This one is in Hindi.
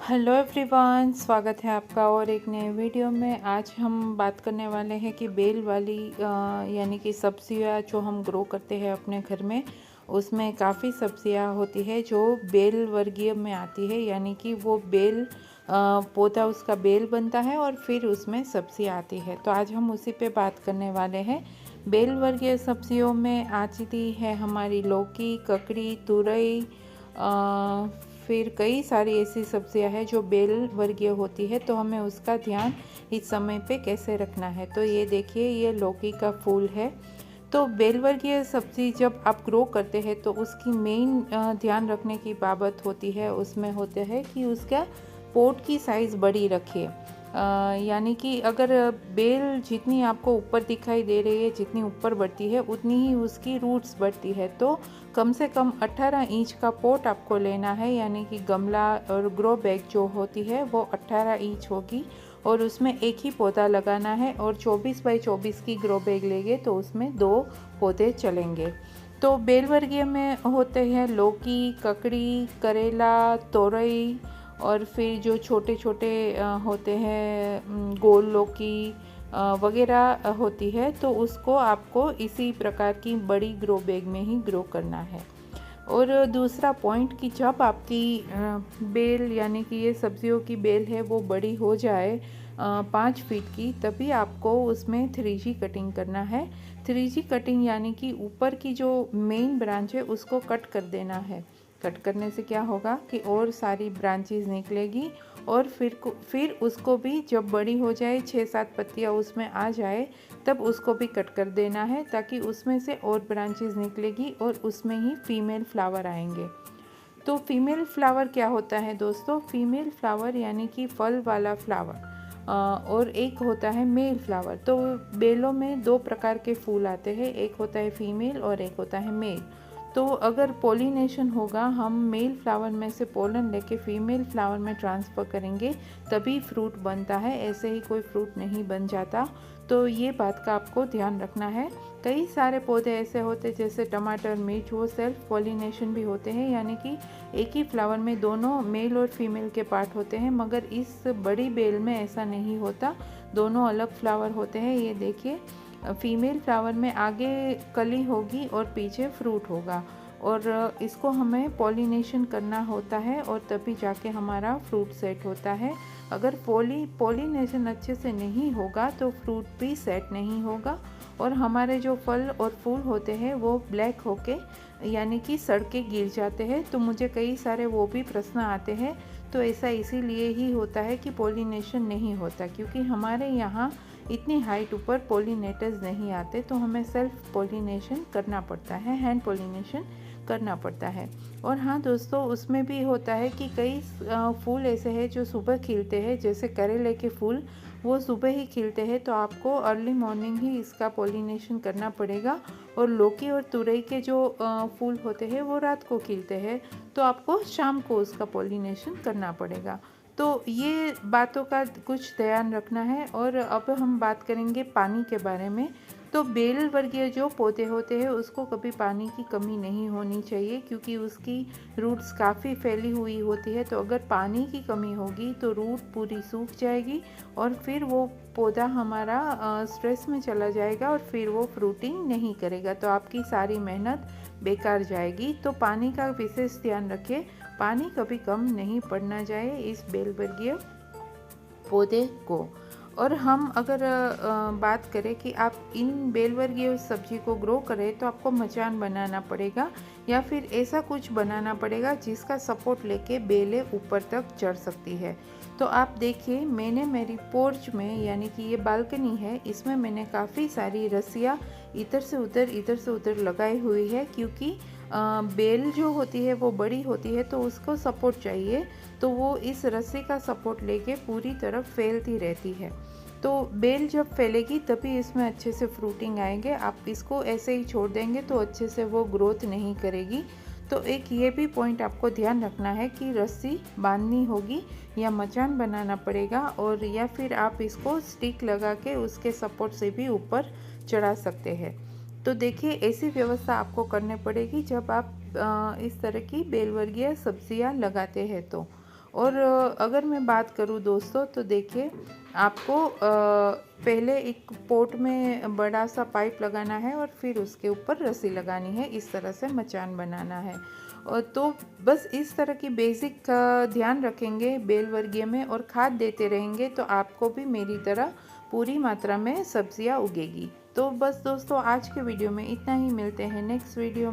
हेलो एवरीवन, स्वागत है आपका और एक नए वीडियो में। आज हम बात करने वाले हैं कि बेल वाली यानी कि सब्जियां जो हम ग्रो करते हैं अपने घर में, उसमें काफ़ी सब्जियां होती है जो बेल वर्गीय में आती है। यानी कि वो बेल पौधा उसका बेल बनता है और फिर उसमें सब्जी आती है। तो आज हम उसी पे बात करने वाले हैं। बेल वर्गीय सब्जियों में आती है हमारी लौकी, ककड़ी, तुरई, फिर कई सारी ऐसी सब्जियां हैं जो बेल वर्गीय होती है। तो हमें उसका ध्यान इस समय पे कैसे रखना है। तो ये देखिए, ये लौकी का फूल है। तो बेल वर्गीय सब्जी जब आप ग्रो करते हैं तो उसकी मेन ध्यान रखने की बाबत होती है, उसमें होता है कि उसका पोट की साइज़ बड़ी रखिए। यानी कि अगर बेल जितनी आपको ऊपर दिखाई दे रही है, जितनी ऊपर बढ़ती है उतनी ही उसकी रूट्स बढ़ती है। तो कम से कम 18 इंच का पोट आपको लेना है। यानी कि गमला और ग्रो बैग जो होती है वो 18 इंच होगी और उसमें एक ही पौधा लगाना है। और 24 बाई 24 की ग्रो बैग लेंगे तो उसमें 2 पौधे चलेंगे। तो बेल वर्गीय में होते हैं लौकी, ककड़ी, करेला, तोरई और फिर जो छोटे छोटे होते हैं गोल लौकी वगैरह होती है। तो उसको आपको इसी प्रकार की बड़ी ग्रो बैग में ही ग्रो करना है। और दूसरा पॉइंट कि जब आपकी बेल यानी कि ये सब्जियों की बेल है वो बड़ी हो जाए 5 फीट की, तभी आपको उसमें 3G कटिंग करना है। 3G कटिंग यानी कि ऊपर की जो मेन ब्रांच है उसको कट कर देना है। कट करने से क्या होगा कि और सारी ब्रांचेस निकलेगी और फिर उसको भी जब बड़ी हो जाए 6-7 पत्तियां उसमें आ जाए तब उसको भी कट कर देना है, ताकि उसमें से और ब्रांचेस निकलेगी और उसमें ही फीमेल फ्लावर आएंगे। तो फीमेल फ्लावर क्या होता है दोस्तों? फीमेल फ्लावर यानी कि फल वाला फ्लावर और एक होता है मेल फ्लावर। तो बेलों में 2 प्रकार के फूल आते हैं, एक होता है फीमेल और एक होता है मेल। तो अगर पोलिनेशन होगा, हम मेल फ्लावर में से पोलन लेके फीमेल फ्लावर में ट्रांसफ़र करेंगे तभी फ्रूट बनता है, ऐसे ही कोई फ्रूट नहीं बन जाता। तो ये बात का आपको ध्यान रखना है। कई सारे पौधे ऐसे होते जैसे टमाटर, मिर्च, वो सेल्फ पोलिनेशन भी होते हैं, यानी कि एक ही फ्लावर में दोनों मेल और फीमेल के पार्ट होते हैं। मगर इस बड़ी बेल में ऐसा नहीं होता, दोनों अलग फ्लावर होते हैं। ये देखिए, फीमेल फ्लावर में आगे कली होगी और पीछे फ्रूट होगा और इसको हमें पॉलिनेशन करना होता है और तभी जाके हमारा फ्रूट सेट होता है। अगर पॉलिनेशन अच्छे से नहीं होगा तो फ्रूट भी सेट नहीं होगा और हमारे जो फल और फूल होते हैं वो ब्लैक होके यानी कि सड़ के गिर जाते हैं। तो मुझे कई सारे वो भी प्रश्न आते हैं। तो ऐसा इसीलिए ही होता है कि पॉलिनेशन नहीं होता, क्योंकि हमारे यहाँ इतनी हाइट ऊपर पॉलिनेटर्स नहीं आते। तो हमें सेल्फ पॉलिनेशन करना पड़ता है, हैंड पॉलिनेशन करना पड़ता है। और हाँ दोस्तों, उसमें भी होता है कि कई फूल ऐसे हैं जो सुबह खिलते हैं, जैसे करेले के फूल वो सुबह ही खिलते हैं। तो आपको अर्ली मॉर्निंग ही इसका पॉलिनेशन करना पड़ेगा। और लौकी और तुरई के जो फूल होते हैं वो रात को खिलते हैं, तो आपको शाम को उसका पॉलिनेशन करना पड़ेगा। तो ये बातों का कुछ ध्यान रखना है। और अब हम बात करेंगे पानी के बारे में। तो बेल वर्गीय जो पौधे होते हैं उसको कभी पानी की कमी नहीं होनी चाहिए, क्योंकि उसकी रूट्स काफ़ी फैली हुई होती है। तो अगर पानी की कमी होगी तो रूट पूरी सूख जाएगी और फिर वो पौधा हमारा स्ट्रेस में चला जाएगा और फिर वो फ्रूटिंग नहीं करेगा, तो आपकी सारी मेहनत बेकार जाएगी। तो पानी का विशेष ध्यान रखें, पानी कभी कम नहीं पड़ना चाहिए इस बेल वर्गीय पौधे को। और हम अगर बात करें कि आप इन बेल वर्गीय सब्जी को ग्रो करें तो आपको मचान बनाना पड़ेगा या फिर ऐसा कुछ बनाना पड़ेगा जिसका सपोर्ट लेके बेलें ऊपर तक चढ़ सकती है। तो आप देखिए, मैंने मेरी पोर्च में यानी कि ये बालकनी है, इसमें मैंने काफ़ी सारी रस्सियाँ इधर से उधर लगाई हुई है, क्योंकि बेल जो होती है वो बड़ी होती है तो उसको सपोर्ट चाहिए। तो वो इस रस्सी का सपोर्ट लेके पूरी तरफ फैलती रहती है। तो बेल जब फैलेगी तभी इसमें अच्छे से फ्रूटिंग आएंगे। आप इसको ऐसे ही छोड़ देंगे तो अच्छे से वो ग्रोथ नहीं करेगी। तो एक ये भी पॉइंट आपको ध्यान रखना है कि रस्सी बांधनी होगी या मचान बनाना पड़ेगा, और या फिर आप इसको स्टिक लगा के उसके सपोर्ट से भी ऊपर चढ़ा सकते हैं। तो देखिए, ऐसी व्यवस्था आपको करनी पड़ेगी जब आप इस तरह की बेल वर्गीय सब्जियां लगाते हैं। तो और अगर मैं बात करूँ दोस्तों तो देखिए आपको पहले एक पॉट में बड़ा सा पाइप लगाना है और फिर उसके ऊपर रस्सी लगानी है। इस तरह से मचान बनाना है। और तो बस इस तरह की बेसिक का ध्यान रखेंगे बेल वर्गीय में और खाद देते रहेंगे तो आपको भी मेरी तरह पूरी मात्रा में सब्जियां उगेगी। तो बस दोस्तों आज के वीडियो में इतना ही। मिलते हैं नेक्स्ट वीडियो में।